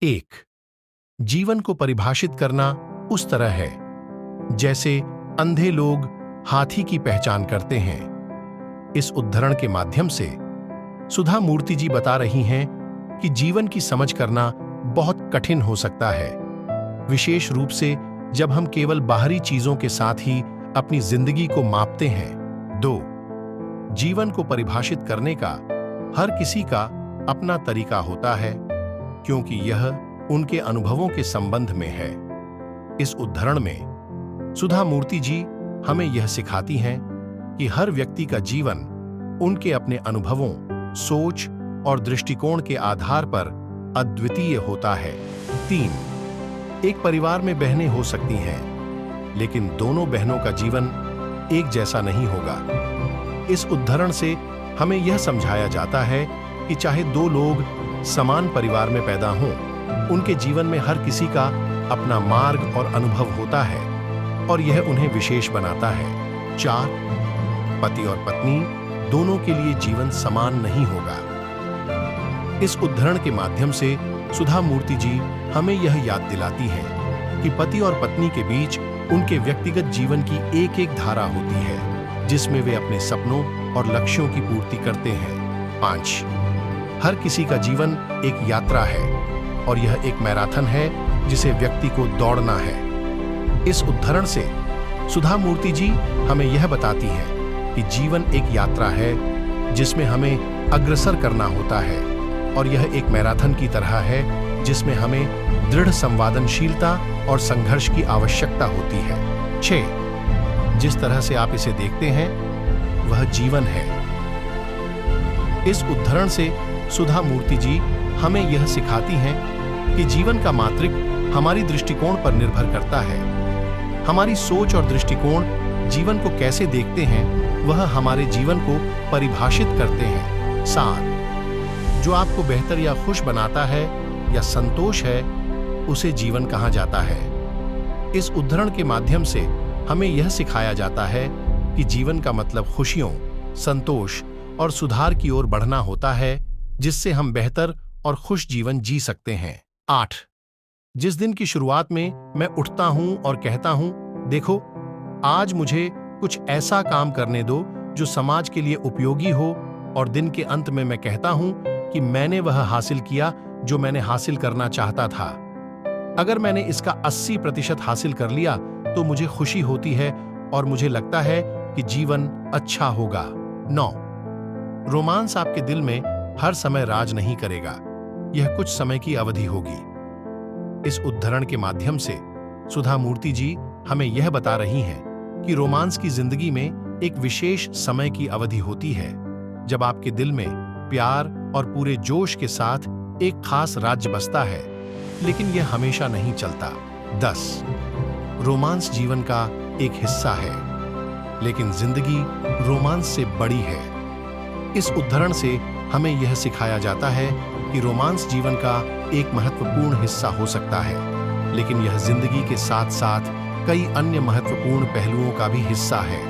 एक, जीवन को परिभाषित करना उस तरह है जैसे अंधे लोग हाथी की पहचान करते हैं। इस उद्धरण के माध्यम से सुधा मूर्ति जी बता रही हैं कि जीवन की समझ करना बहुत कठिन हो सकता है, विशेष रूप से जब हम केवल बाहरी चीजों के साथ ही अपनी जिंदगी को मापते हैं। दो, जीवन को परिभाषित करने का हर किसी का अपना तरीका होता है, क्योंकि यह उनके अनुभवों के संबंध में है। इस उद्धरण में सुधा मूर्ति जी हमें यह सिखाती हैं कि हर व्यक्ति का जीवन उनके अपने अनुभवों, सोच और दृष्टिकोण के आधार पर अद्वितीय होता है। तीन, एक परिवार में बहनें हो सकती हैं, लेकिन दोनों बहनों का जीवन एक जैसा नहीं होगा। इस उद्धरण से हमें यह समझाया जाता है कि चाहे दो लोग समान परिवार में पैदा हों, उनके जीवन में हर किसी का अपना मार्ग और अनुभव होता है और यह उन्हें विशेष बनाता है। चार, पति और पत्नी दोनों के लिए जीवन समान नहीं होगा। इस उद्धरण के माध्यम से सुधा मूर्ति जी हमें यह याद दिलाती हैं कि पति और पत्नी के बीच उनके व्यक्तिगत जीवन की एक एक धारा होती है, जिसमें वे अपने सपनों और लक्ष्यों की पूर्ति करते हैं। पांच, हर किसी का जीवन एक यात्रा है और यह एक मैराथन है जिसे व्यक्ति को दौड़ना है। इस उद्धरण से सुधा मूर्ति जी हमें यह बताती हैं कि जीवन एक यात्रा है जिसमें हमें अग्रसर करना होता है और यह एक मैराथन की तरह है जिसमें हमें दृढ़ संवादनशीलता और संघर्ष की आवश्यकता होती है। 6, जिस तरह से आप इसे देखते हैं वह जीवन है। इस उद्धरण से सुधा मूर्ति जी हमें यह सिखाती हैं कि जीवन का मात्रिक हमारी दृष्टिकोण पर निर्भर करता है। हमारी सोच और दृष्टिकोण जीवन को कैसे देखते हैं वह हमारे जीवन को परिभाषित करते हैं। 7, जो आपको बेहतर या खुश बनाता है या संतोष है उसे जीवन कहा जाता है। इस उद्धरण के माध्यम से हमें यह सिखाया जाता है कि जीवन का मतलब खुशियों, संतोष और सुधार की ओर बढ़ना होता है, जिससे हम बेहतर और खुश जीवन जी सकते हैं। 8, जिस दिन की शुरुआत में मैं उठता हूं और कहता हूं, देखो आज मुझे कुछ ऐसा काम करने दो जो समाज के लिए उपयोगी हो, और दिन के अंत में मैं कहता हूं कि मैंने वह हासिल किया जो मैंने हासिल करना चाहता था। अगर मैंने इसका 80% हासिल कर लिया तो मुझे खुशी होती है और मुझे लगता है कि जीवन अच्छा होगा। 9, रोमांस आपके दिल में हर समय राज नहीं करेगा, यह कुछ समय की अवधि होगी। इस उद्धरण के माध्यम से सुधा मूर्ति जी हमें यह बता रही हैं कि रोमांस की जिंदगी में एक विशेष समय की अवधि होती है जब आपके दिल में प्यार और पूरे जोश के साथ एक खास राज्य बसता है, लेकिन यह हमेशा नहीं चलता। 10, रोमांस जीवन का एक हिस्सा है, लेकिन जिंदगी रोमांस से बड़ी है। इस उद्धरण से हमें यह सिखाया जाता है कि रोमांस जीवन का एक महत्वपूर्ण हिस्सा हो सकता है, लेकिन यह जिंदगी के साथ साथ कई अन्य महत्वपूर्ण पहलुओं का भी हिस्सा है।